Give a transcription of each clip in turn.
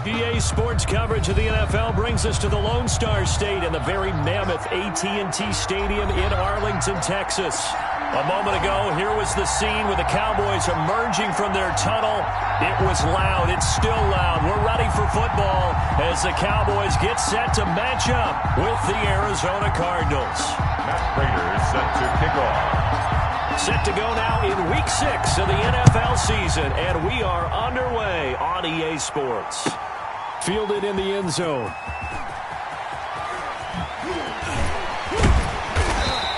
EA Sports coverage of the NFL brings us to the Lone Star State and the very mammoth AT&T Stadium in Arlington, Texas. A moment ago, here was the scene with the Cowboys emerging from their tunnel. It was loud. It's still loud. We're ready for football as the Cowboys get set to match up with the Arizona Cardinals. Matt Prater set to kick off. Set to go now in Week 6 of the NFL season, and we are underway on EA Sports. Fielded in the end zone.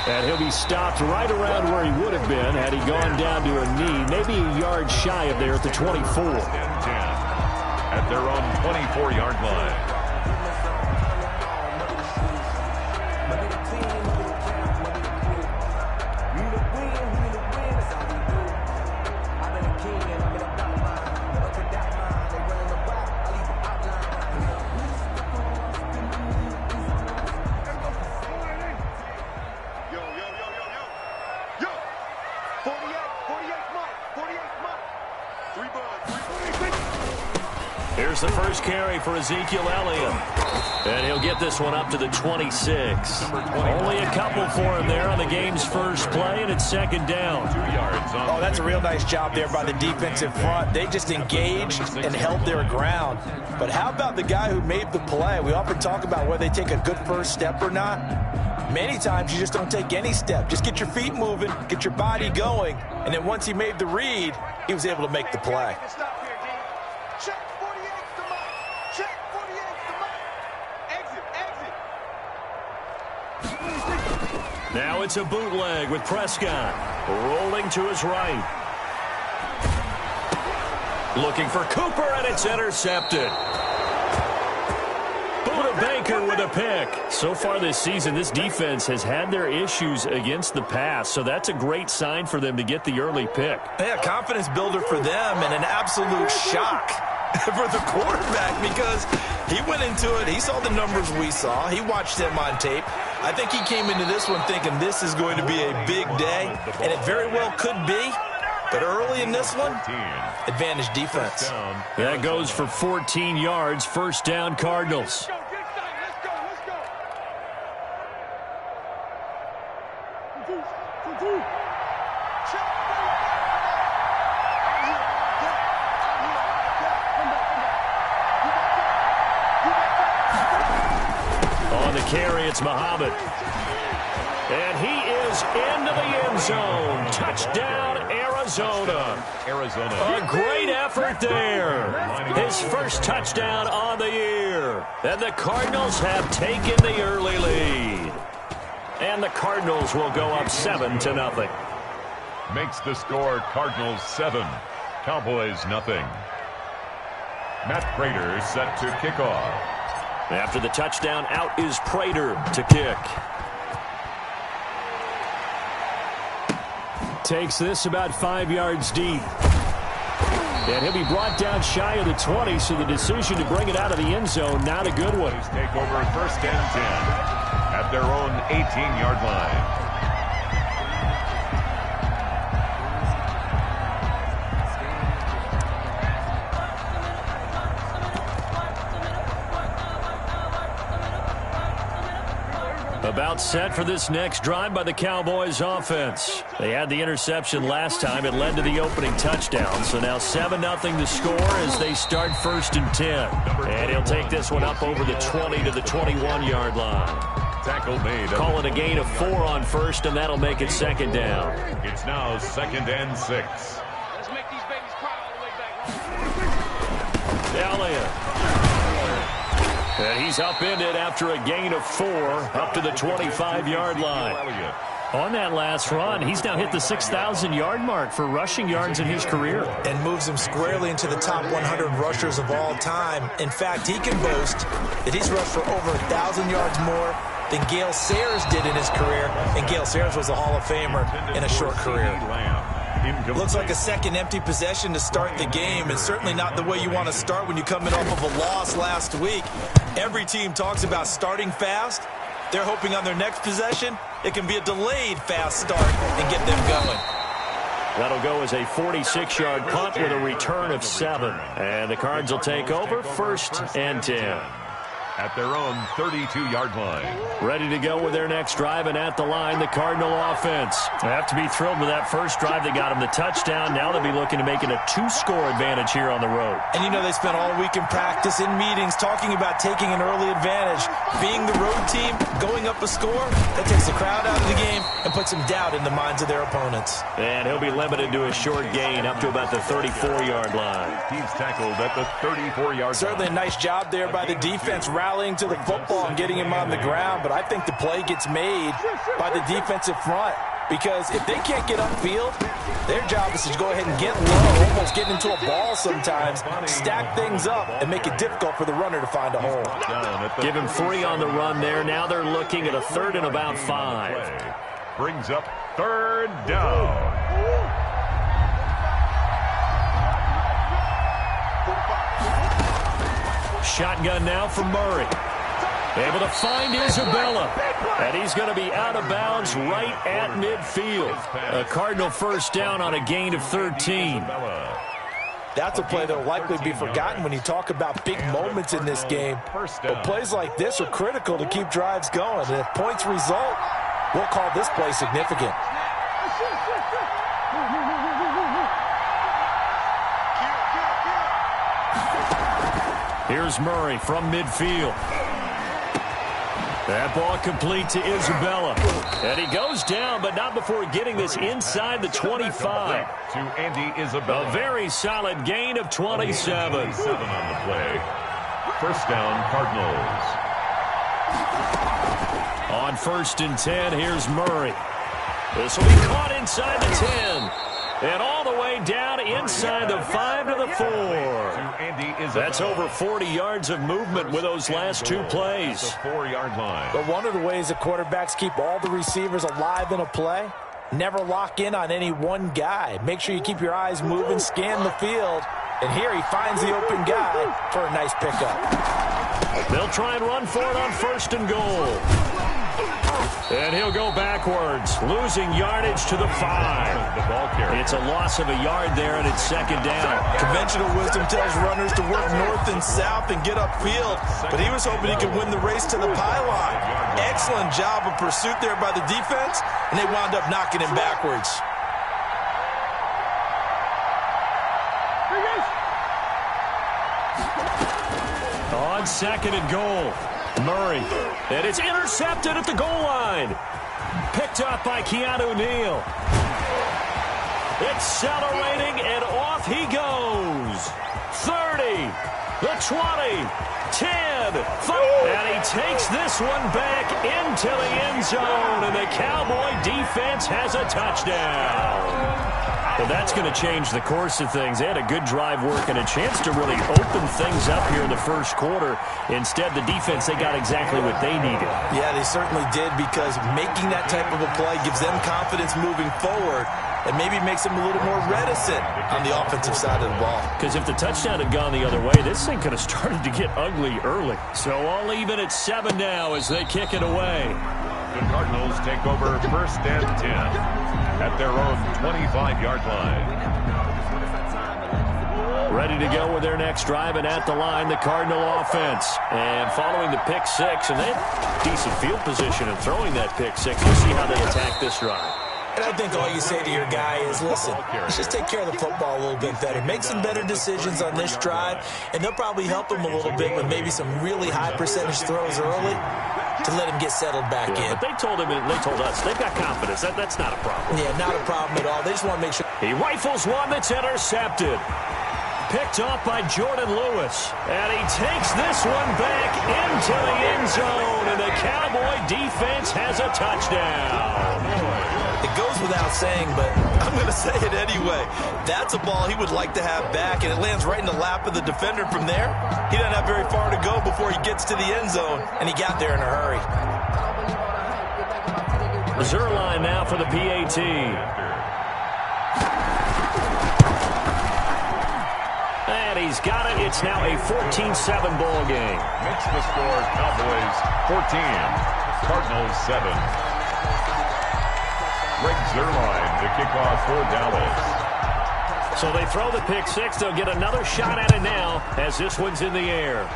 And he'll be stopped right around where he would have been had he gone down to a knee, maybe a yard shy of there at the 24. At their own 24-yard line. Here's the first carry for Ezekiel Elliott. And he'll get this one up to the 26. Only a couple for him there on the game's first play, and it's second down. 2 yards. Oh, that's a real nice job there by the defensive front. They just engaged and held their ground. But how about the guy who made the play? We often talk about whether they take a good first step or not. Many times you just don't take any step. Just get your feet moving, get your body going, and then once he made the read, he was able to make the play. Now it's a bootleg with Prescott rolling to his right. Looking for Cooper, and it's intercepted. Buda Baker with a pick. So far this season, this defense has had their issues against the pass, so that's a great sign for them to get the early pick. Yeah, confidence builder for them and an absolute shock for the quarterback because he went into it. He saw the numbers we saw. He watched them on tape. I think he came into this one thinking this is going to be a big day, and it very well could be. But early in this one, advantage defense. That goes for 14 yards. First down, Cardinals. On the carry, it's Muhammad. And he is into the end zone. Touchdown, Arizona. A great effort there. His first touchdown on the year. And the Cardinals have taken the early lead. And the Cardinals will go up 7-0. Makes the score Cardinals 7, Cowboys nothing. Matt Prater set to kick off. After the touchdown, out is Prater to kick. Takes this about 5 yards deep. And he'll be brought down shy of the 20, so the decision to bring it out of the end zone, not a good one. Take over first and 10 at their own 18-yard line. About set for this next drive by the Cowboys offense. They had the interception last time. It led to the opening touchdown. So now 7-0 to score as they start first and 10. And he'll take this one up over the 20 to the 21-yard line. Tackle made. Call it a gain of 4 on first, and that'll make it second down. It's now 2nd and 6. Let's make these babies cry all the way back. Elliott. And he's upended after a gain of 4 up to the 25-yard line. On that last run, he's now hit the 6,000-yard mark for rushing yards in his career. And moves him squarely into the top 100 rushers of all time. In fact, he can boast that he's rushed for over 1,000 yards more than Gale Sayers did in his career. And Gale Sayers was a Hall of Famer in a short career. Looks like a second empty possession to start the game, and certainly not the way you want to start when you come in off of a loss last week. Every team talks about starting fast. They're hoping on their next possession it can be a delayed fast start and get them going. That'll go as a 46-yard punt with a return of 7. And the Cards will take over 1st and 10. At their own 32-yard line. Ready to go with their next drive, and at the line, the Cardinal offense. They have to be thrilled with that first drive that got them the touchdown. Now they'll be looking to make it a 2-score advantage here on the road. And you know they spent all week in practice, in meetings, talking about taking an early advantage. Being the road team, going up a score, that takes the crowd out of the game and puts some doubt in the minds of their opponents. And he'll be limited to a short gain up to about the 34-yard line. He's tackled at the 34-yard line. Certainly a nice job there by the defense, rallying to the football and getting him on the ground. But I think the play gets made by the defensive front, because if they can't get upfield, their job is to go ahead and get low, almost get into a ball sometimes, stack things up, and make it difficult for the runner to find a hole. Give him 3 on the run there. Now they're looking at a 3rd and about 5. Brings up 3rd down. Shotgun now for Murray. Able to find Isabella. And he's going to be out of bounds right at midfield. A Cardinal first down on a gain of 13. That's a play that will likely be forgotten when you talk about big moments in this game. But plays like this are critical to keep drives going. And if points result, we'll call this play significant. Here's Murray from midfield. That ball complete to Isabella. And he goes down, but not before getting this inside the 25. To Andy Isabella. A very solid gain of 27. 7 on the play. First down, Cardinals. On 1st and 10, here's Murray. This will be caught inside the 10. And all the way down inside the 5 to the 4. That's over 40 yards of movement with those last 2 plays. The 4-yard line. But one of the ways that quarterbacks keep all the receivers alive in a play, never lock in on any one guy. Make sure you keep your eyes moving, scan the field. And here he finds the open guy for a nice pickup. They'll try and run for it on 1st and goal. And he'll go backwards, losing yardage to the 5. It's a loss of a yard there, and it's 2nd down. Conventional wisdom tells runners to work north and south and get upfield, but he was hoping he could win the race to the pylon. Excellent job of pursuit there by the defense, and they wound up knocking him backwards. On 2nd and goal, Murray. And it's intercepted at the goal line. Picked up by Keanu Neal. Accelerating, and off he goes. 30, the 20, 10, 5. And he takes this one back into the end zone, and the Cowboy defense has a touchdown. Well, that's going to change the course of things. They had a good drive work and a chance to really open things up here in the first quarter. Instead, the defense, they got exactly what they needed. Yeah, they certainly did, because making that type of a play gives them confidence moving forward and maybe makes them a little more reticent on the offensive side of the ball. Because if the touchdown had gone the other way, this thing could have started to get ugly early. So all even at 7 now as they kick it away. The Cardinals take over 1st and 10. At their own 25-yard line. Ready to go with their next drive, and at the line, the Cardinal offense. And following the pick 6, and they had decent field position in throwing that pick 6. We'll see how they attack this drive. And I think all you say to your guy is, listen, let's just take care of the football a little bit better. Make some better decisions on this drive, and they'll probably help him a little bit with maybe some really high percentage throws early to let him get settled back in. But they told him, and they told us, they've got confidence. That's not a problem. Yeah, not a problem at all. They just want to make sure. He rifles one that's intercepted. Picked off by Jordan Lewis. And he takes this one back into the end zone, and the Cowboy defense has a touchdown. It goes without saying, but I'm going to say it anyway. That's a ball he would like to have back, and it lands right in the lap of the defender from there. He doesn't have very far to go before he gets to the end zone, and he got there in a hurry. Zerline now for the PAT. And he's got it. It's now a 14-7 ball game. Makes the score Cowboys 14, Cardinals 7. Greg Zuerlein to kick off for Dallas. So they throw the pick six. They'll get another shot at it now as this one's in the air.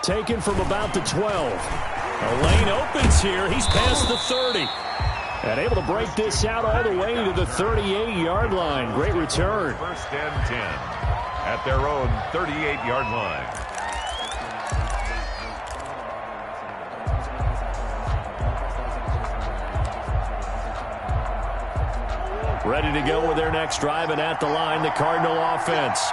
Taken from about the 12. A lane opens here. He's past the 30. And able to break this out all the way to the 38-yard line. Great return. First and 10 at their own 38-yard line. Ready to go with their next drive, and at the line, the Cardinal offense.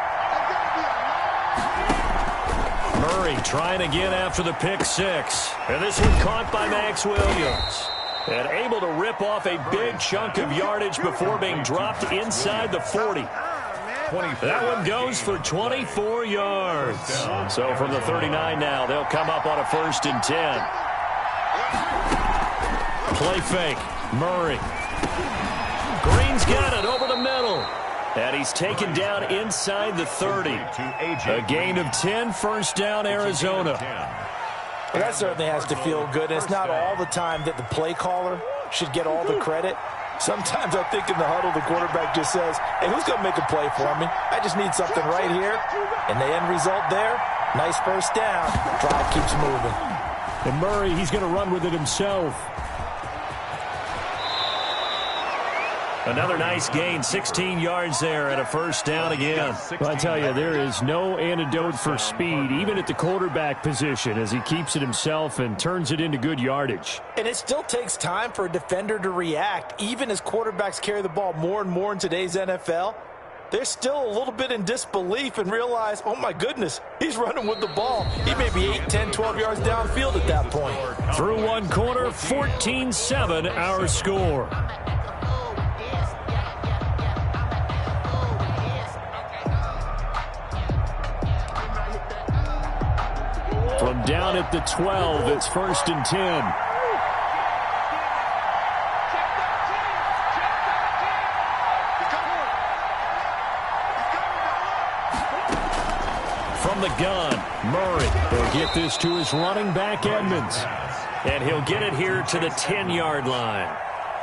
Murray trying again after the pick six. And this one caught by Max Williams. And able to rip off a big chunk of yardage before being dropped inside the 40. That one goes for 24 yards. So from the 39 now, they'll come up on a 1st and 10. Play fake. Murray. Green's got it over the middle. And he's taken down inside the 30. A gain of 10, first down, Arizona. Well, that certainly has to feel good. And it's not all the time that the play caller should get all the credit. Sometimes I think in the huddle, the quarterback just says, hey, who's going to make a play for me? I just need something right here. And the end result there, nice first down. Drive keeps moving. And Murray, he's going to run with it himself. Another nice gain, 16 yards there and a first down again. Well, I tell you, there is no antidote for speed, even at the quarterback position, as he keeps it himself and turns it into good yardage. And it still takes time for a defender to react, even as quarterbacks carry the ball more and more in today's NFL. They're still a little bit in disbelief and realize, oh my goodness, he's running with the ball. He may be 8, 10, 12 yards downfield at that point. Through one quarter, 14-7 our score. From down at the 12, it's 1st and 10. From the gun, Murray. He'll get this to his running back, Edmonds. And he'll get it here to the 10-yard line.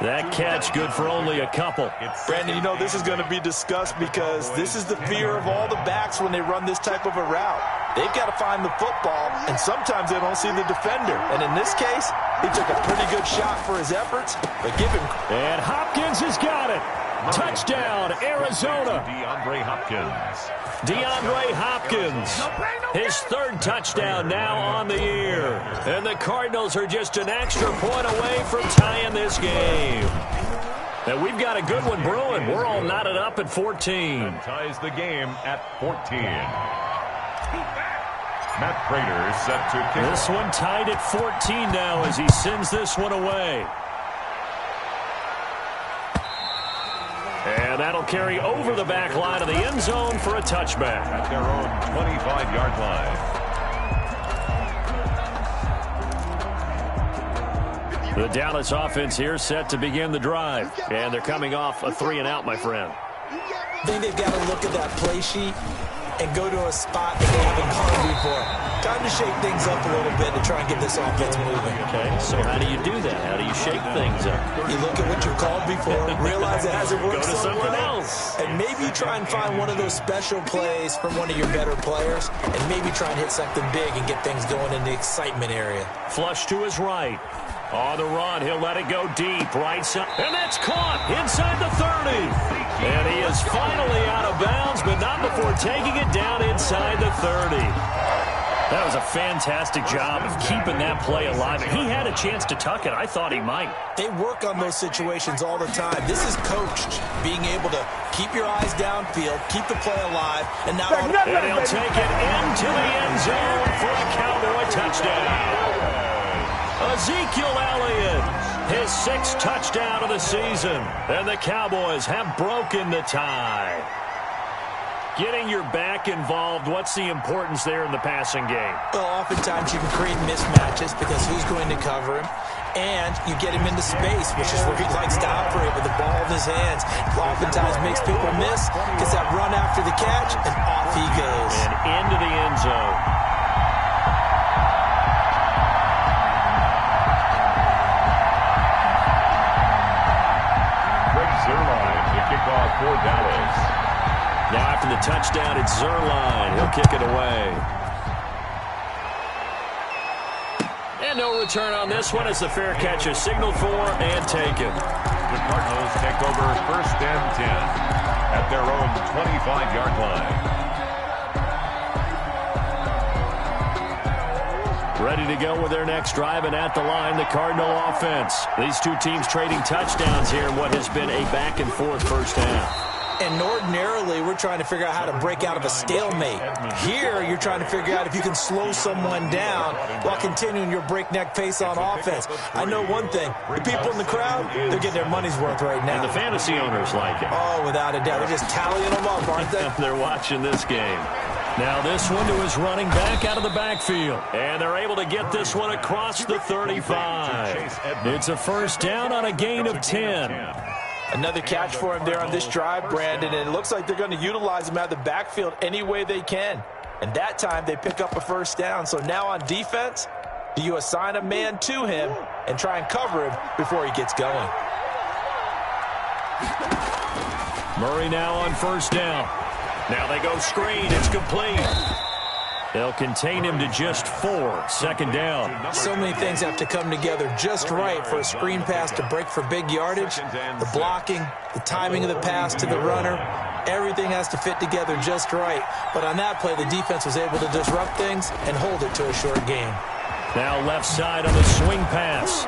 That catch good for only a couple. Brandon, you know this is going to be discussed because this is the fear of all the backs when they run this type of a route. They've got to find the football, and sometimes they don't see the defender. And in this case, he took a pretty good shot for his efforts, but give him... And Hopkins has got it. Touchdown, Arizona. DeAndre Hopkins. His 3rd touchdown now on the year. And the Cardinals are just an extra point away from tying this game. And we've got a good one brewing. We're all knotted up at 14. That ties the game at 14. Matt Prater set to kick. This one tied at 14 now as he sends this one away. And that'll carry over the back line of the end zone for a touchback. At their own 25-yard line. The Dallas offense here set to begin the drive. And they're coming off a 3-and-out, my friend. I think they've got to look at that play sheet and go to a spot that they haven't gone before. Time to shake things up a little bit to try and get this offense moving. Okay, so how do you do that? How do you shake things up? You look at what you called before, realize it hasn't worked Go to so something well, else. and maybe try and find one of those special plays from one of your better players, and maybe try and hit something big and get things going in the excitement area. Flush to his right. On the run, he'll let it go deep, right side. And that's caught inside the 30. And he is finally out of bounds, but not before taking it down inside the 30. That was a fantastic job of keeping that play alive. He had a chance to tuck it. I thought he might. They work on those situations all the time. This is coached, being able to keep your eyes downfield, keep the play alive, and now... And he'll take it into the end zone for a Cowboy touchdown. Ezekiel Elliott, his 6th touchdown of the season. And the Cowboys have broken the tie. Getting your back involved, what's the importance there in the passing game? Well, oftentimes you can create mismatches because who's going to cover him? And you get him into space, which is where he likes to operate with the ball in his hands. Oftentimes makes people miss, gets that run after the catch, and off he goes. And into the end zone. It's Zerline. He'll kick it away. And no return on this one as the fair catch is signaled for and taken. The Cardinals take over 1st and 10 at their own 25-yard line. Ready to go with their next drive, and at the line, the Cardinal offense. These two teams trading touchdowns here in what has been a back-and-forth first half. And ordinarily, we're trying to figure out how to break out of a stalemate. Here, you're trying to figure out if you can slow someone down while continuing your breakneck pace on offense. I know one thing. The people in the crowd, they're getting their money's worth right now. And the fantasy owners like it. Oh, without a doubt. They're just tallying them up, aren't they? They're watching this game. Now this one to his running back out of the backfield. And they're able to get this one across the 35. It's a first down on a gain of 10. Another catch for him there on this drive, Brandon, and it looks like they're going to utilize him out of the backfield any way they can. And that time they pick up a first down. So now on defense, do you assign a man to him and try and cover him before he gets going? Murray now on first down. Now they go screen. It's complete. They'll contain him to just 4. Second down. So many things have to come together just right for a screen pass to break for big yardage. The blocking, the timing of the pass to the runner, everything has to fit together just right. But on that play, the defense was able to disrupt things and hold it to a short game. Now left side on the swing pass.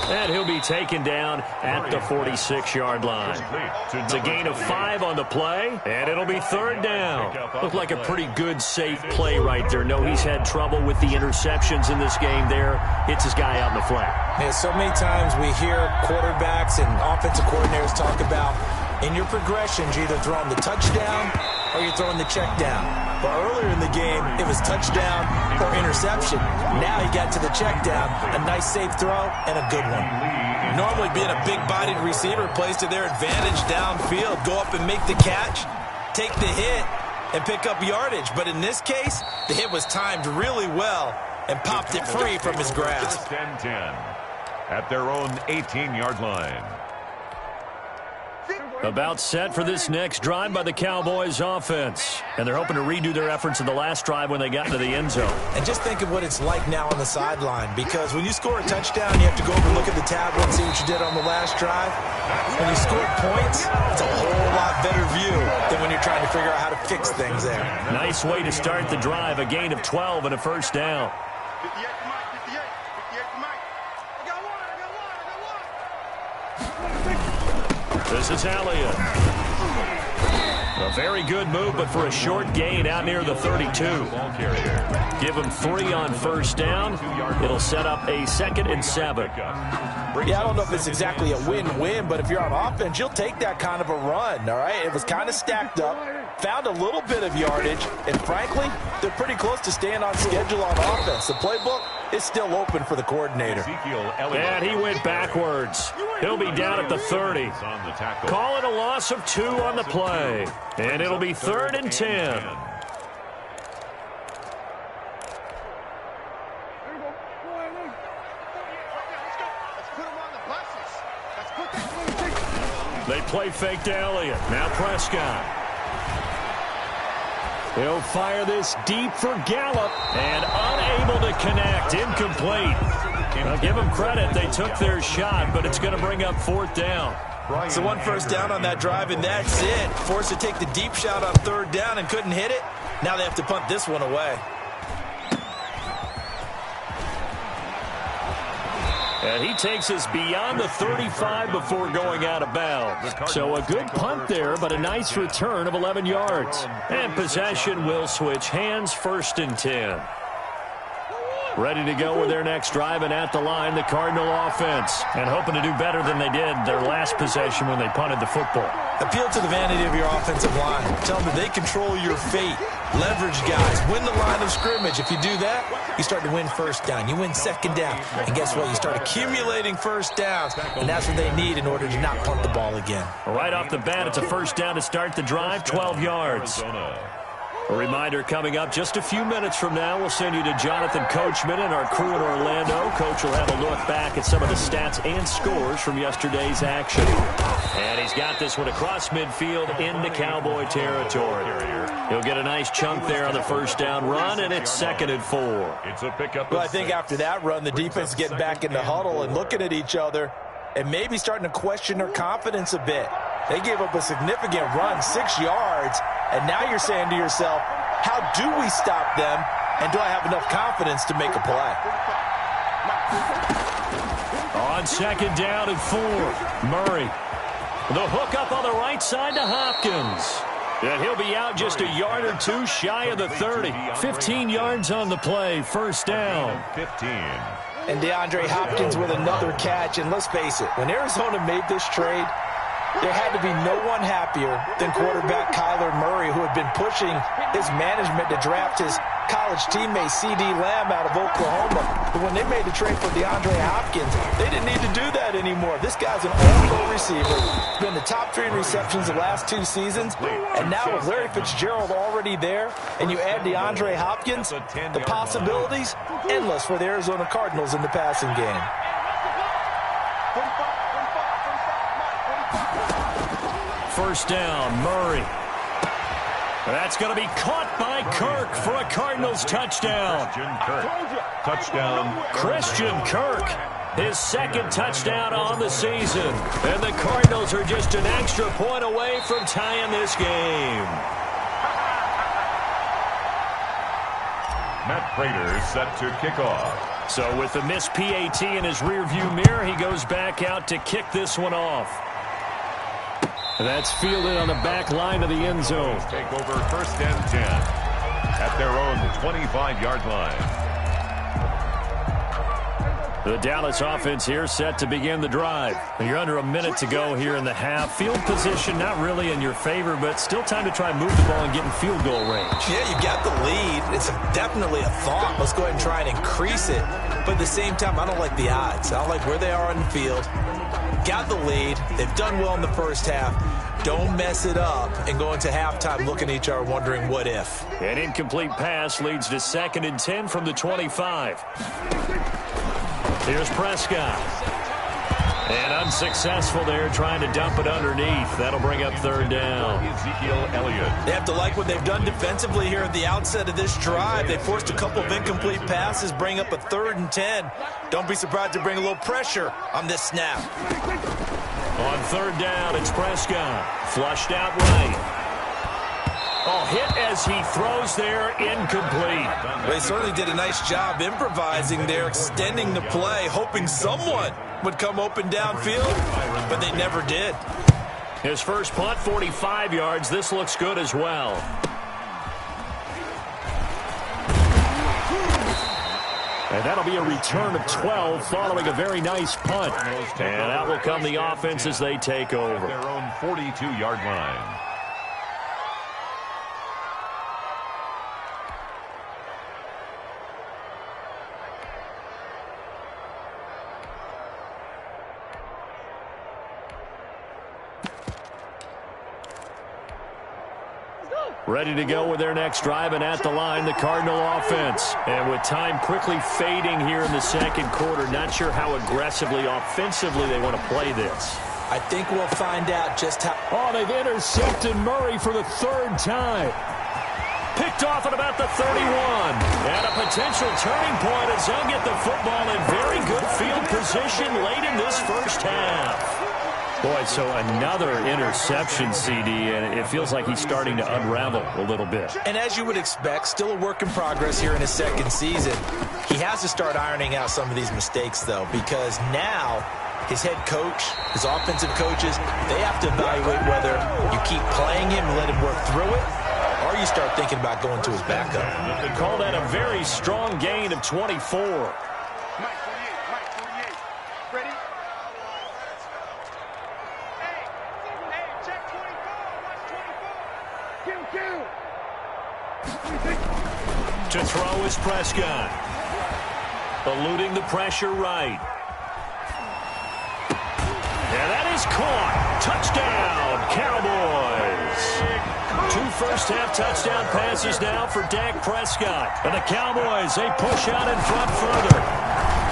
And he'll be taken down at the 46-yard line. It's a gain of 5 on the play, and it'll be third down. Looked like a pretty good, safe play right there. No, he's had trouble with the interceptions in this game there. Hits his guy out in the flat. Yeah, so many times we hear quarterbacks and offensive coordinators talk about in your progressions, you're either throwing the touchdown or you're throwing the check down. But earlier in the game, it was touchdown or interception. Now he got to the check down, a nice safe throw, and a good one. Normally being a big-bodied receiver plays to their advantage downfield. Go up and make the catch, take the hit, and pick up yardage. But in this case, the hit was timed really well and popped it free from his grasp. 1st and 10 at their own 18-yard line. About set for this next drive by the Cowboys offense. And they're hoping to redo their efforts in the last drive when they got into the end zone. And just think of what it's like now on the sideline, because when you score a touchdown, you have to go over and look at the tablet and see what you did on the last drive. When you score points, it's a whole lot better view than when you're trying to figure out how to fix things there. Nice way to start the drive, a gain of 12 and a first down. 58 to Mike, 58 to Mike. I got one. This is Elliott. A very good move, but for a short gain out near the 32. Give him 3 on first down. It'll set up a 2nd and 7. Yeah, I don't know if it's exactly a win-win, but if you're on offense, you'll take that kind of a run, all right? It was kind of stacked up, found a little bit of yardage, and frankly, they're pretty close to staying on schedule on offense. The playbook is still open for the coordinator. And he went backwards. He'll be down at the 30. Call it a loss of 2 on the play. And it'll be 3rd and 10. They play fake to Elliott. Now Prescott. He'll fire this deep for Gallup. And unable to connect. Incomplete. I'll give them credit. They took their shot, but it's going to bring up 4th down. So 1 first down on that drive, and that's it. Forced to take the deep shot on 3rd down and couldn't hit it. Now they have to punt this one away. And he takes us beyond the 35 before going out of bounds. So a good punt there, but a nice return of 11 yards. And possession will switch hands, 1st and 10. Ready to go with their next drive, and at the line, the Cardinal offense. And hoping to do better than they did their last possession when they punted the football. Appeal to the vanity of your offensive line. Tell them that they control your fate. Leverage guys. Win the line of scrimmage. If you do that, you start to win first down. You win second down. And guess what? You start accumulating first downs. And that's what they need in order to not punt the ball again. Right off the bat, it's a first down to start the drive, 12 yards. A reminder coming up just a few minutes from now. We'll send you to Jonathan Coachman and our crew in Orlando. Coach will have a look back at some of the stats and scores from yesterday's action. And he's got this one across midfield into Cowboy territory. He'll get a nice chunk there on the first down run, and it's 2nd and 4. It's a pickup. Well, I think after that run, the defense is getting back in the huddle and looking at each other and maybe starting to question their confidence a bit. They gave up a significant run, 6 yards, and now you're saying to yourself, how do we stop them, and do I have enough confidence to make a play? On 2nd down and 4, Murray. The hook up on the right side to Hopkins. And he'll be out just a yard or two shy of the 30. 15 yards on the play, first down. 15. And DeAndre Hopkins with another catch. And let's face it, when Arizona made this trade, there had to be no one happier than quarterback Kyler Murray, who had been pushing his management to draft his college teammate C.D. Lamb out of Oklahoma. But when they made the trade for DeAndre Hopkins, they didn't need to do that anymore. This guy's an all-pro receiver. He's been the top 3 in receptions the last 2 seasons. And now with Larry Fitzgerald already there, and you add DeAndre Hopkins, the possibilities endless for the Arizona Cardinals in the passing game. First down, Murray. That's going to be caught by Kirk for a Cardinals touchdown. Christian Kirk, his 2nd touchdown on the season. And the Cardinals are just an extra point away from tying this game. Matt Prater set to kick off. So with the missed PAT in his rearview mirror, he goes back out to kick this one off. That's fielded on the back line of the end zone. Take over 1st and 10 at their own 25-yard line. The Dallas offense here set to begin the drive. You're under a minute to go here in the half. Field position not really in your favor, but still time to try and move the ball and get in field goal range. Yeah, you got the lead. It's definitely a thought. Let's go ahead and try and increase it. But at the same time, I don't like the odds. I don't like where they are on the field. Got the lead. They've done well in the first half. Don't mess it up and go into halftime looking at each other wondering what if. An incomplete pass leads to 2nd and 10 from the 25. Here's Prescott. And unsuccessful there trying to dump it underneath. That'll bring up 3rd down. Ezekiel Elliott. They have to like what they've done defensively here at the outset of this drive. They forced a couple of incomplete passes, bring up a 3rd and 10. Don't be surprised to bring a little pressure on this snap. On 3rd down, it's Prescott. Flushed out right. Oh, hit as he throws there, incomplete. Well, they certainly did a nice job improvising there, extending the play, hoping someone would come open downfield, but they never did. His first punt, 45 yards. This looks good as well. And that'll be a return of 12 following a very nice punt. And that will come the offense as they take over. Their own 42-yard line. Ready to go with their next drive, and at the line, the Cardinal offense. And with time quickly fading here in the 2nd quarter, not sure how aggressively, offensively they want to play this. I think we'll find out just how. Oh, they've intercepted Murray for the 3rd time. Picked off at about the 31. And a potential turning point as they'll get the football in very good field position late in this first half. Boy, so another interception, CD, and it feels like he's starting to unravel a little bit. And as you would expect, still a work in progress here in his 2nd season. He has to start ironing out some of these mistakes, though, because now his head coach, his offensive coaches, they have to evaluate whether you keep playing him and let him work through it, or you start thinking about going to his backup. They call that a very strong gain of 24. To throw is Prescott. Eluding the pressure right. And that is caught. Touchdown, Cowboys. 2 first half touchdown passes now for Dak Prescott. And the Cowboys, they push out in front further.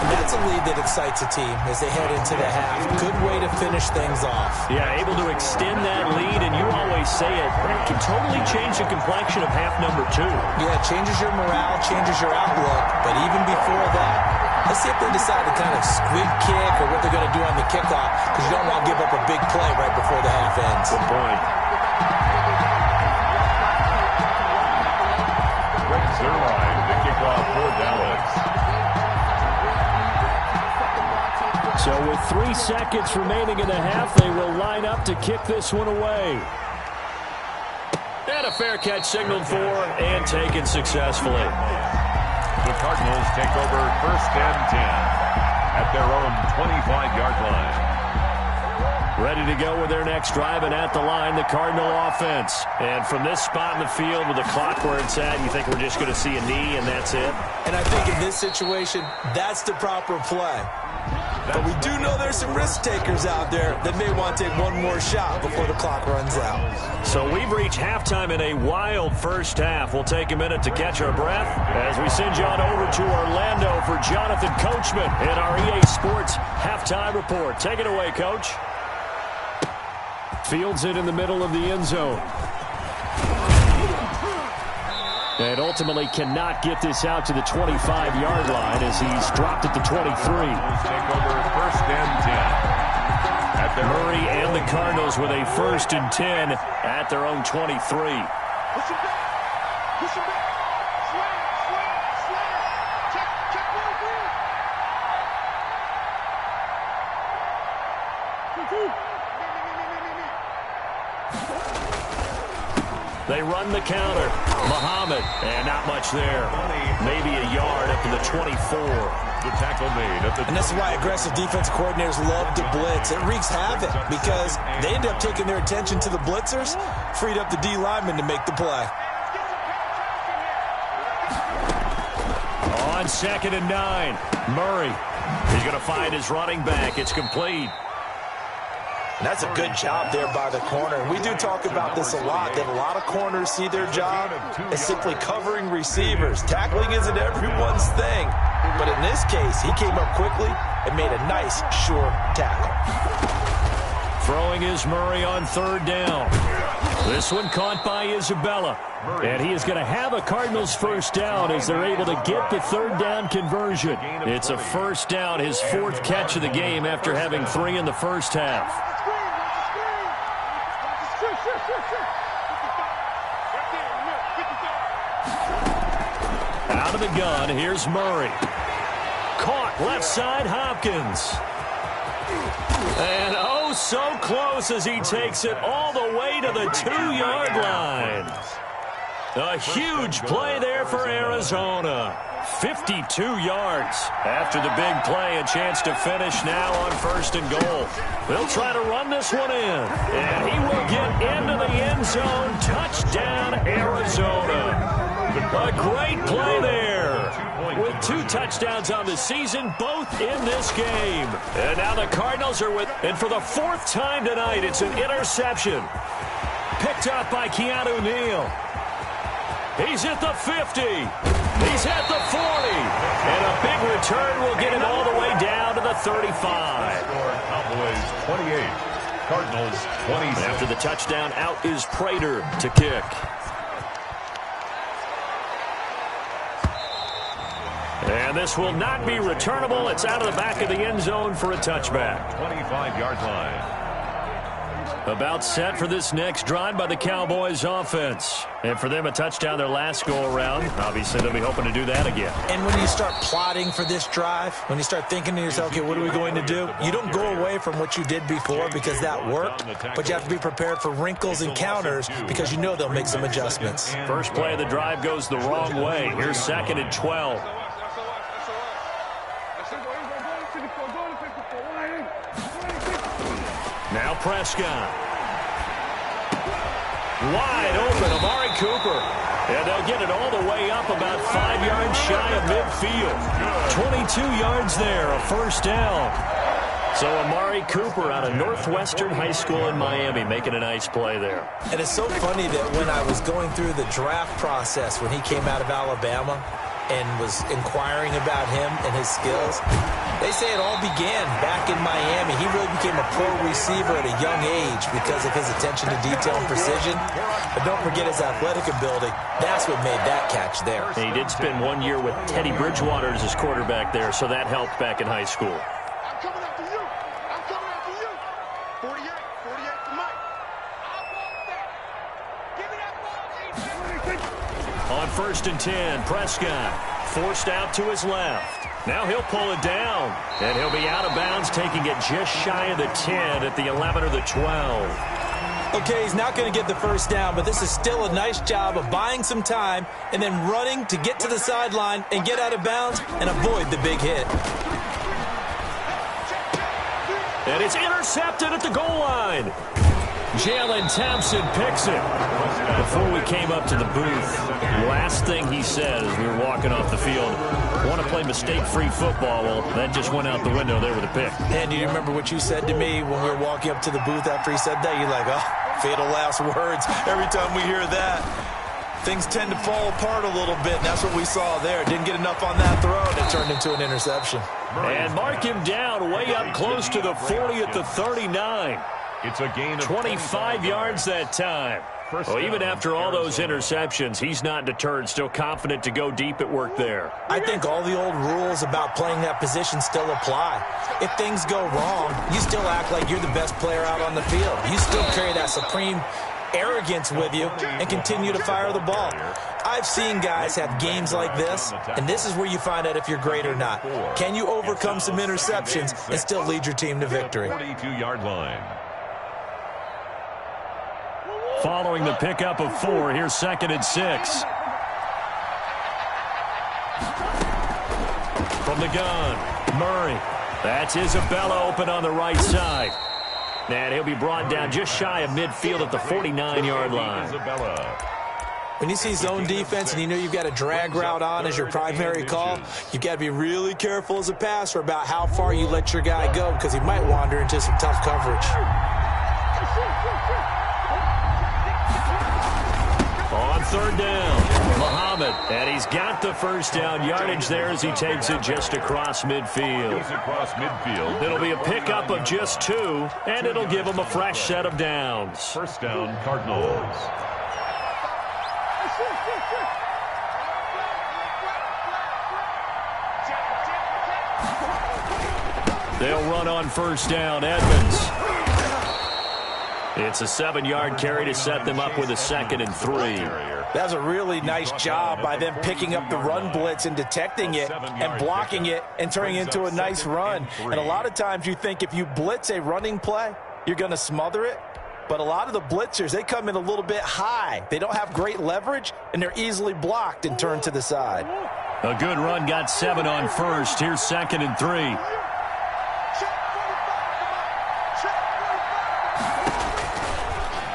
And that's a lead that excites a team as they head into the half. Good way to finish things off. Yeah, able to extend that lead, and you always say it can totally change the complexion of half number 2. Yeah, it changes your morale, changes your outlook. But even before that, let's see if they decide to kind of squib kick or what they're going to do on the kickoff, because you don't want to give up a big play right before the half ends. Good point. Brings their line to kick off for Dallas. So with 3 seconds remaining in the half, they will line up to kick this one away. And a fair catch signaled for and taken successfully. The Cardinals take over 1st and 10 at their own 25-yard line. Ready to go with their next drive, and at the line, the Cardinal offense. And from this spot in the field with the clock where it's at, you think we're just going to see a knee and that's it? And I think in this situation, that's the proper play. But we do know there's some risk takers out there that may want to take one more shot before the clock runs out. So we've reached halftime in a wild first half. We'll take a minute to catch our breath as we send you on over to Orlando for Jonathan Coachman in our EA Sports halftime report. Take it away, Coach. Fields it in the middle of the end zone. And ultimately cannot get this out to the 25-yard line as he's dropped at the 23. Take over 1st and 10. At their Murray and the Cardinals with a 1st and 10 at their own 23. Push him back. Push him back. Slam. Check 1-3. They run the counter. Muhammad, and not much there. Maybe a yard up to the 24. The tackle made at the... And this is why aggressive defense coordinators love to blitz. It wreaks havoc because they end up taking their attention to the blitzers, freed up the D lineman to make the play. On 2nd and 9, Murray. He's going to find his running back. It's complete. And that's a good job there by the corner. We do talk about this a lot, that a lot of corners see their job as simply covering receivers. Tackling isn't everyone's thing. But in this case, he came up quickly and made a nice, sure tackle. Throwing is Murray on 3rd down. This one caught by Isabella. And he is going to have a Cardinals 1st down as they're able to get the 3rd down conversion. It's a 1st down, his 4th catch of the game after having 3 in the first half. Out of the gun, here's Murray. Caught left side, Hopkins. And oh, so close as he takes it all the way to the 2-yard line. A huge play there for Arizona. 52 yards after the big play. A chance to finish now on 1st and goal. They'll try to run this one in. And he will get into the end zone. Touchdown, Arizona. A great play there. With 2 touchdowns on the season, both in this game. And now the Cardinals are with, and for the 4th time tonight, it's an interception. Picked up by Keanu Neal. He's at the 50. He's at the 40. And a big return will get him all the way down to the 35. Cowboys 28, Cardinals 26. After the touchdown, out is Prater to kick. And this will not be returnable. It's out of the back of the end zone for a touchback. 25-yard line. About set for this next drive by the Cowboys offense. And for them, a touchdown their last go-around. Obviously, they'll be hoping to do that again. And when you start plotting for this drive, when you start thinking to yourself, okay, what are we going to do? You don't go away from what you did before because that worked, but you have to be prepared for wrinkles and counters because you know they'll make some adjustments. First play of the drive goes the wrong way. Here's 2nd and 12. Now Prescott. Wide open, Amari Cooper. And they'll get it all the way up about 5 yards shy of midfield. 22 yards there, a 1st down. So Amari Cooper out of Northwestern High School in Miami making a nice play there. And it's so funny that when I was going through the draft process when he came out of Alabama and was inquiring about him and his skills, they say it all began back in Miami. He really became a pro receiver at a young age because of his attention to detail and precision. But don't forget his athletic ability. That's what made that catch there. And he did spend 1 year with Teddy Bridgewater as his quarterback there, so that helped back in high school. I'm coming after you. I'm coming after you. 48 to Mike. I want that. Give me that ball, On 1st and 10, Prescott forced out to his left. Now he'll pull it down, and he'll be out of bounds, taking it just shy of the 10 at the 11 or the 12. Okay, he's not going to get the first down, but this is still a nice job of buying some time and then running to get to the sideline and get out of bounds and avoid the big hit. And it's intercepted at the goal line. Jalen Thompson picks it. Before we came up to the booth, last thing he said as we were walking off the field, want to play mistake-free football. Well, that just went out the window there with a pick. And do you remember what you said to me when we were walking up to the booth after he said that? You're like, oh, fatal last words. Every time we hear that, things tend to fall apart a little bit, and that's what we saw there. Didn't get enough on that throw, and it turned into an interception. And mark him down way up close to the 40 at the 39. It's a gain of 25 yards that time. Well, even after all those interceptions, he's not deterred, still confident to go deep at work there. I think all the old rules about playing that position still apply. If things go wrong, you still act like you're the best player out on the field. You still carry that supreme arrogance with you and continue to fire the ball. I've seen guys have games like this, and this is where you find out if you're great or not. Can you overcome some interceptions and still lead your team to victory? 42-yard line. Following the pickup of 4, here's 2nd and 6. From the gun, Murray. That's Isabella open on the right side. And he'll be brought down just shy of midfield at the 49-yard line. When you see zone defense and you know you've got a drag route on as your primary call, you've got to be really careful as a passer about how far you let your guy go because he might wander into some tough coverage. On 3rd down, Muhammad, and he's got the first down yardage there as he takes it just across midfield. He's across midfield. It'll be a pickup of just 2, and it'll give him a fresh set of downs. 1st down, Cardinals. They'll run on 1st down, Edmonds. It's a 7-yard carry to set them up with a 2nd and 3. That's a really nice job by them picking up the run blitz and detecting it and blocking it and turning it into a nice run. And a lot of times you think if you blitz a running play, you're going to smother it. But a lot of the blitzers, they come in a little bit high. They don't have great leverage, and they're easily blocked and turned to the side. A good run, got 7 on 1st. Here's 2nd and 3.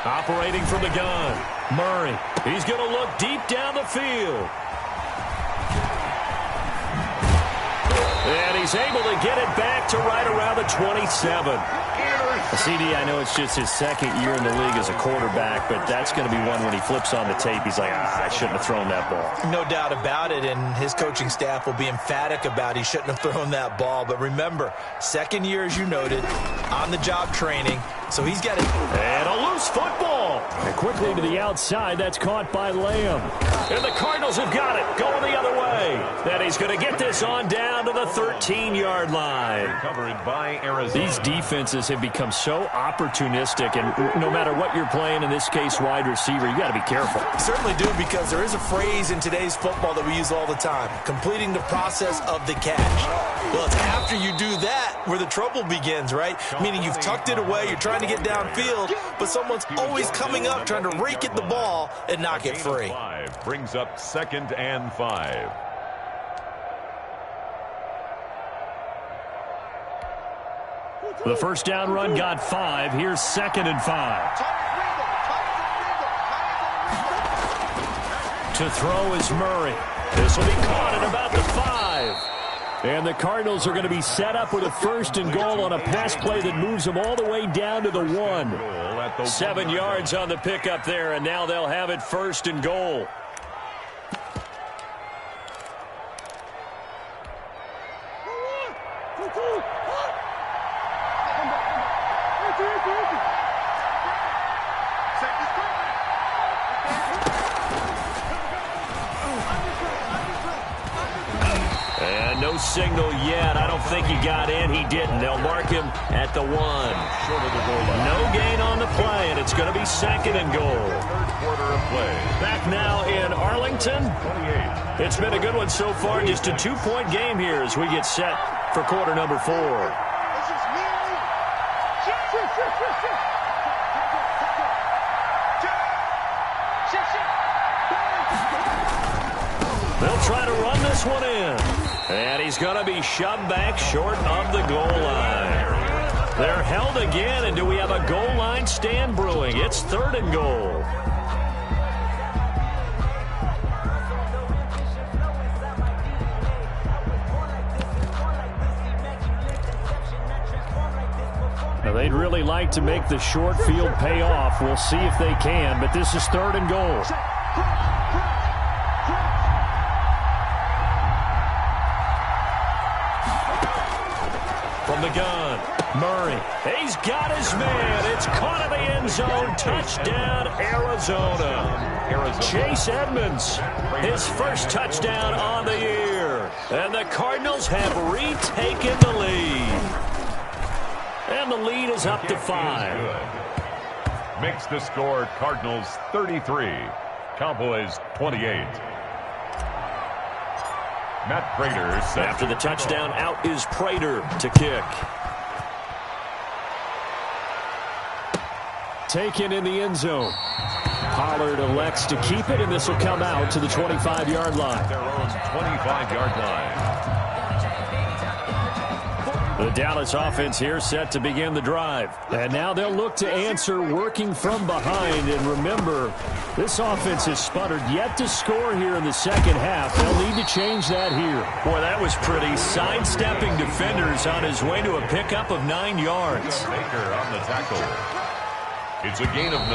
Operating from the gun, Murray. He's going to look deep down the field. And he's able to get it back to right around the 27. CD, I know it's just his 2nd year in the league as a quarterback, but that's going to be one when he flips on the tape. He's like, I shouldn't have thrown that ball. No doubt about it, and his coaching staff will be emphatic about he shouldn't have thrown that ball. But remember, 2nd year, as you noted, on-the-job training, so he's got it. And a loose football. And quickly to the outside, that's caught by Lamb. And the Cardinals have got it, going the other way. Then he's going to get this on down to the 13-yard line. Covered by Arizona. These defenses have become so opportunistic, and no matter what you're playing, in this case wide receiver, you got to be careful. Certainly do, because there is a phrase in today's football that we use all the time, completing the process of the catch. Well, it's after you do that where the trouble begins, right? Meaning you've tucked it away, you're trying to get downfield, but someone's always coming up trying to rake at the ball and knock it free. 5 brings up 2nd and 5. The first down run got 5. Here's 2nd and 5. To throw is Murray. This will be caught at about the 5. And the Cardinals are going to be set up with a 1st and goal on a pass play that moves them all the way down to the 1. 7 yards on the pickup there, and now they'll have it 1st and goal. No signal yet. I don't think he got in. He didn't. They'll mark him at the 1. Short of the goal line. No gain on the play, and it's going to be 2nd and goal. Third quarter of play. Back now in Arlington. 28. It's been a good one so far. Just a 2-point game here as we get set for quarter number 4. They'll try to run this one in. And he's going to be shoved back short of the goal line. They're held again, and do we have a goal line stand brewing? It's 3rd and goal. Now, they'd really like to make the short field pay off. We'll see if they can, but this is 3rd and goal. From the gun, Murray. He's got his man. It's caught in the end zone. Touchdown, Arizona. Chase Edmonds, his first touchdown on the year. And the Cardinals have retaken the lead. And the lead is up to 5. Makes the score Cardinals 33, Cowboys 28. Matt Prater set. After the touchdown, out is Prater to kick. Taken in the end zone. Pollard elects to keep it, and this will come out to the 25-yard line. Their own 25-yard line. The Dallas offense here set to begin the drive. And now they'll look to answer working from behind. And remember, this offense has sputtered yet to score here in the second half. They'll need to change that here. Boy, that was pretty. Sidestepping defenders on his way to a pickup of 9 yards. Baker on the tackle. It's a gain of 9.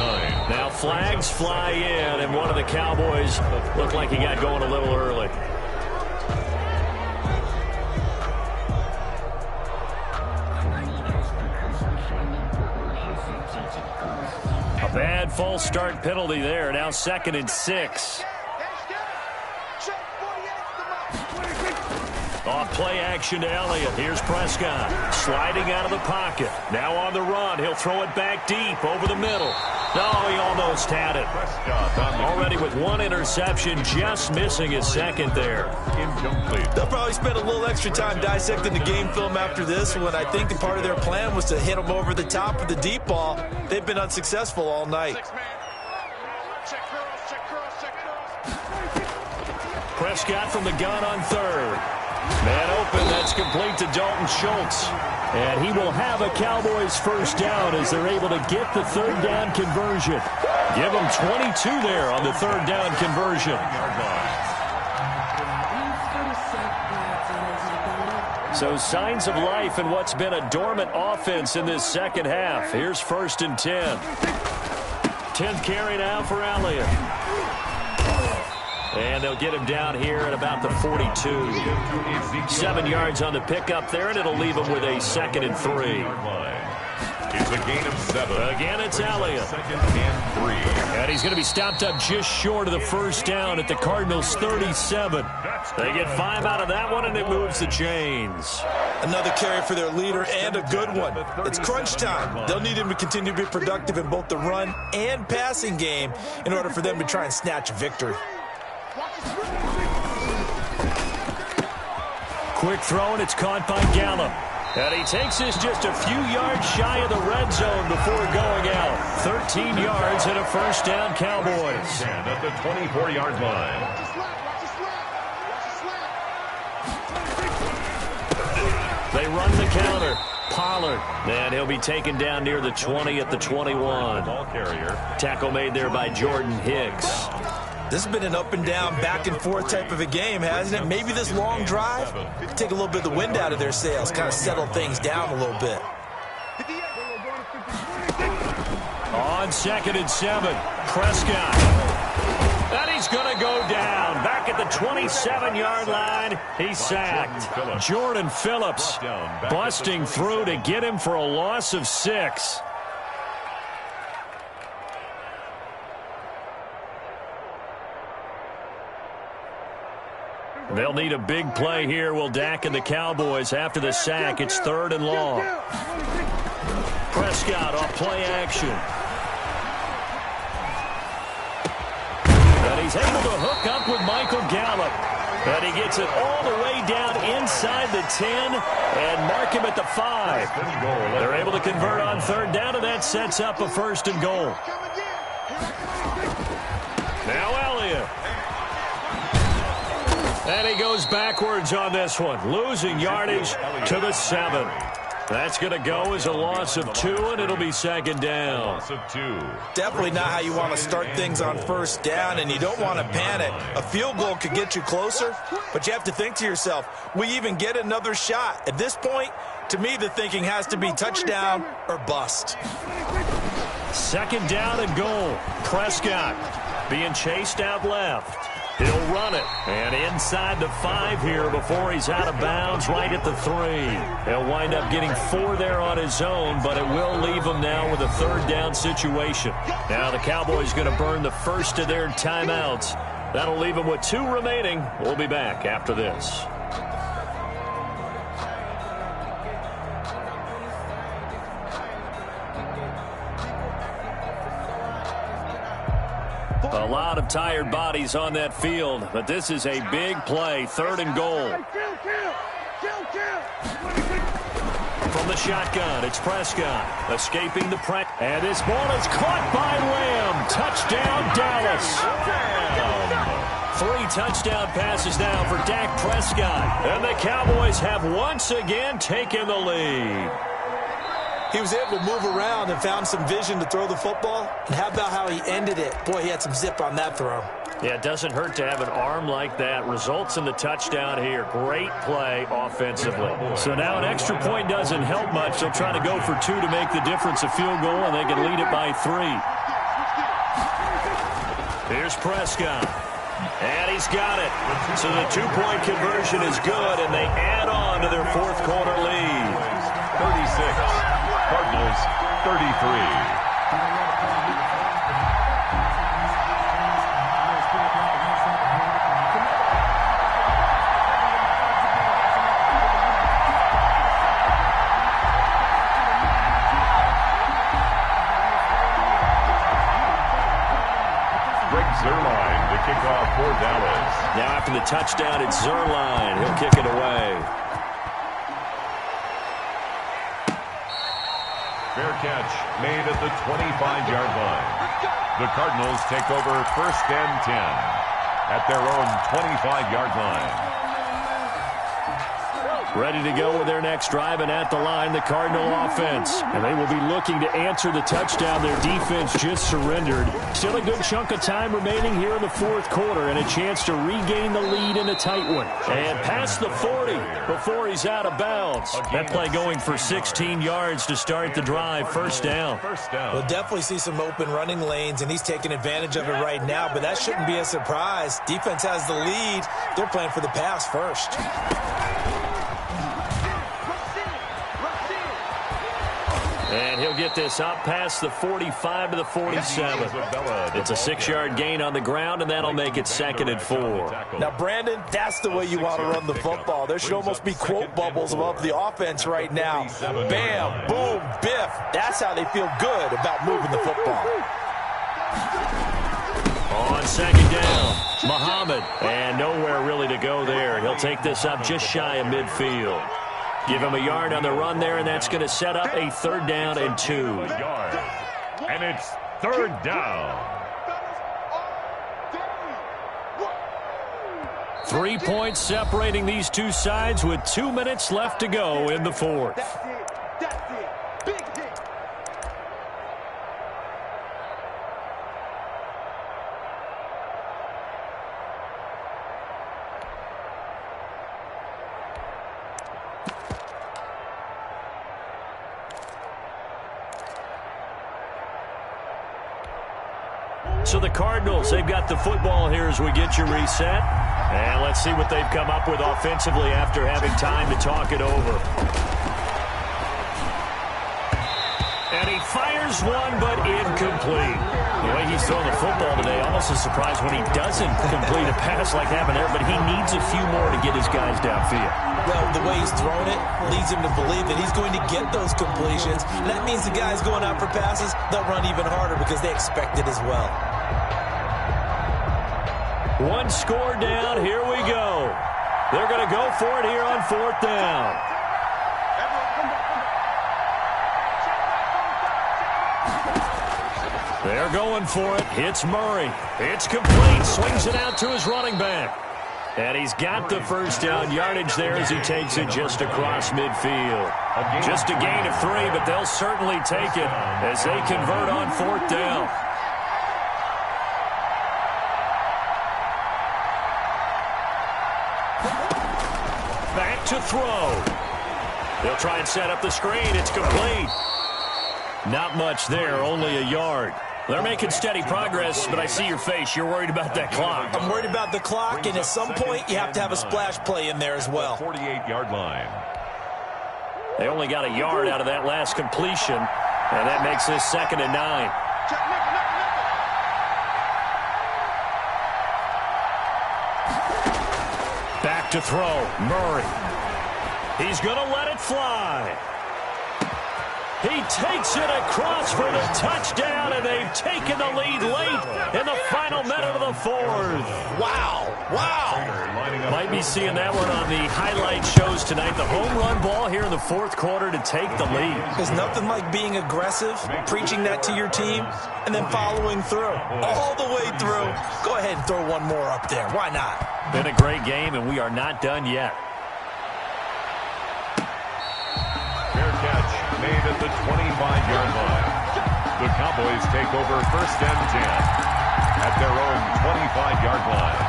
Now flags fly in, and one of the Cowboys looked like he got going a little early. A bad false start penalty there. Now 2nd and 6. Off play action to Elliott. Here's Prescott sliding out of the pocket. Now on the run. He'll throw it back deep over the middle. No, he almost had it. Already with 1 interception, just missing his 2nd there. Incomplete. They'll probably spend a little extra time dissecting the game film after this one. I think the part of their plan was to hit him over the top with the deep ball. They've been unsuccessful all night. Prescott from the gun on 3rd. Man open, that's complete to Dalton Schultz. And he will have a Cowboys first down as they're able to get the 3rd down conversion. Give them 22 there on the 3rd down conversion. So signs of life in what's been a dormant offense in this second half. Here's 1st and 10. 10th carry now for Elliott. And they'll get him down here at about the 42. 7 yards on the pickup there, and it'll leave him with a 2nd and 3. It's a gain of 7. Again, it's Elliott. 2nd and 3. And he's going to be stopped up just short of the first down at the Cardinals' 37. They get 5 out of that one, and it moves the chains. Another carry for their leader, and a good one. It's crunch time. They'll need him to continue to be productive in both the run and passing game in order for them to try and snatch a victory. Quick throw, and it's caught by Gallup. And he takes this just a few yards shy of the red zone before going out. 13 yards and a first down, Cowboys. And at the 24-yard line. They run the counter. Pollard. And he'll be taken down near the 20 at the 21. Ball carrier. Tackle made there by Jordan Hicks. This has been an up and down, back and forth type of a game, hasn't it? Maybe this long drive, take a little bit of the wind out of their sails, kind of settle things down a little bit. On 2nd and 7, Prescott. And he's going to go down. Back at the 27-yard line, he's sacked. Jordan Phillips busting through to get him for a loss of 6. They'll need a big play here, will Dak and the Cowboys. After the sack, it's 3rd and long. Prescott off play action. And he's able to hook up with Michael Gallup. And he gets it all the way down inside the 10 and mark him at the 5. They're able to convert on 3rd down, and that sets up a 1st and goal. Now Elliott. And he goes backwards on this one, losing yardage to the 7. That's going to go as a loss of 2, and it'll be 2nd down. Loss of 2. Definitely not how you want to start things on 1st down, and you don't want to panic. A field goal could get you closer, but you have to think to yourself, will you even get another shot? At this point, to me, the thinking has to be touchdown or bust. 2nd down and goal. Prescott being chased out left. He'll run it. And inside the 5 here before he's out of bounds right at the 3. He'll wind up getting 4 there on his own, but it will leave him now with a 3rd down situation. Now the Cowboys going to burn the first of their timeouts. That'll leave them with 2 remaining. We'll be back after this. A lot of tired bodies on that field, but this is a big play. 3rd and goal. From the shotgun, it's Prescott escaping the press. And this ball is caught by Lamb. Touchdown, Dallas. 3 touchdown passes now for Dak Prescott. And the Cowboys have once again taken the lead. He was able to move around and found some vision to throw the football. And how about how he ended it? Boy, he had some zip on that throw. Yeah, it doesn't hurt to have an arm like that. Results in the touchdown here. Great play offensively. So now an extra point doesn't help much. They'll try to go for 2 to make the difference a field goal, and they can lead it by 3. Here's Prescott. And he's got it. So the 2-point conversion is good, and they add on to their 4th quarter lead. 36. Cardinals 33. Zerline to kick off for Dallas. Now after the touchdown, it's Zerline. He'll kick it away. Fair catch made at the 25-yard line. The Cardinals take over 1st and 10 at their own 25-yard line. Ready to go with their next drive, and at the line, the Cardinal offense. And they will be looking to answer the touchdown their defense just surrendered. Still a good chunk of time remaining here in the 4th quarter, and a chance to regain the lead in a tight one. And past the 40 before he's out of bounds. That play going for 16 yards to start the drive. 1st down. We'll definitely see some open running lanes, and he's taking advantage of it right now, but that shouldn't be a surprise. Defense has the lead. They're playing for the pass first. And he'll get this up past the 45 to the 47. It's a 6-yard gain on the ground, and that'll make it 2nd and 4. Now, Brandon, that's the way you want to run the football. There should almost be quote bubbles above the offense right now. Bam, boom, biff. That's how they feel good about moving the football. On 2nd down, Muhammad. And nowhere really to go there. He'll take this up just shy of midfield. Give him a yard on the run there, and that's going to set up a 3rd down and 2. And it's 3rd down. 3 points separating these two sides with 2 minutes left to go in the 4th. So the Cardinals, they've got the football here as we get your reset. And let's see what they've come up with offensively after having time to talk it over. And he fires one, but incomplete. The way he's throwing the football today, almost a surprise when he doesn't complete a pass like happened there, but he needs a few more to get his guys downfield. Well, the way he's thrown it leads him to believe that he's going to get those completions. And that means the guys going out for passes, they'll run even harder because they expect it as well. One score down, here we go. They're going to go for it here on 4th down. They're going for it. Hits Murray. It's complete. Swings it out to his running back. And he's got the first down yardage there as he takes it just across midfield. Just a gain of 3, but they'll certainly take it as they convert on 4th down. Back to throw. They'll try and set up the screen. It's complete. Not much there, only a yard. They're making steady progress, but I see your face. You're worried about that clock. I'm worried about the clock, and at some point, you have to have a splash play in there as well. 48-yard line. They only got a yard out of that last completion, and that makes this 2nd and 9. Back to throw. Murray. He's going to let it fly. He takes it across for the touchdown, and they've taken the lead late in the final minute of the 4th. Wow. Wow. Might be seeing that one on the highlight shows tonight. The home run ball here in the 4th quarter to take the lead. There's nothing like being aggressive, preaching that to your team, and then following through. All the way through. Go ahead and throw one more up there. Why not? Been a great game, and we are not done yet. Fair catch made at the 25-yard line. The Cowboys take over 1st and 10 at their own 25-yard line.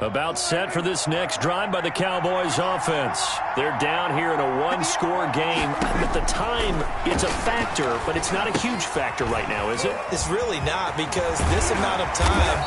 About set for this next drive by the Cowboys offense. They're down here in a one-score game. At the time, it's a factor, but it's not a huge factor right now, is it? It's really not, because this amount of time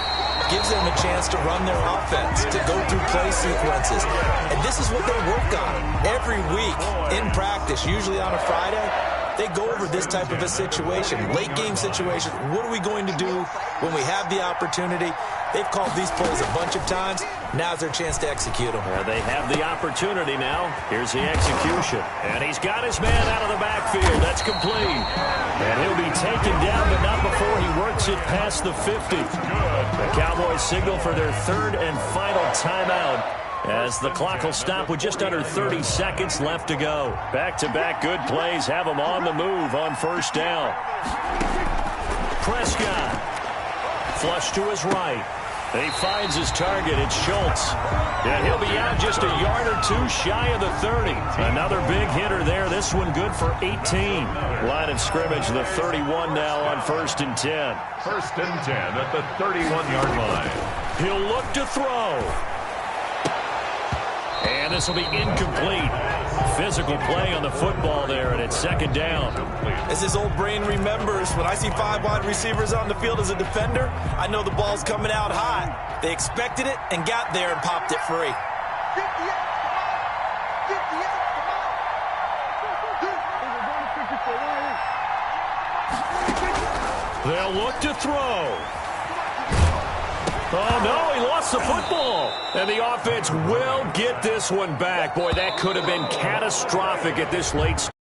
gives them a chance to run their offense, to go through play sequences. And this is what they work on every week in practice, usually on a Friday. They go over this type of a situation, late game situation. What are we going to do when we have the opportunity? They've called these plays a bunch of times. Now's their chance to execute them. They have the opportunity now. Here's the execution. And he's got his man out of the backfield. That's complete. And he'll be taken down, but not before he works it past the 50. The Cowboys signal for their 3rd and final timeout, as the clock will stop with just under 30 seconds left to go. Back-to-back good plays have them on the move on 1st down. Prescott. Flush to his right. He finds his target. It's Schultz. And he'll be out just a yard or 2 shy of the 30. Another big hitter there. This one good for 18. Line of scrimmage, the 31 now on 1st and 10. 1st and 10 at the 31-yard line. He'll look to throw. And this will be incomplete. Physical play on the football there, and it's 2nd down. As his old brain remembers, when I see 5 wide receivers on the field as a defender, I know the ball's coming out hot. They expected it and got there and popped it free. They'll look to throw. Oh, no, he lost the football. And the offense will get this one back. Boy, that could have been catastrophic at this late stage.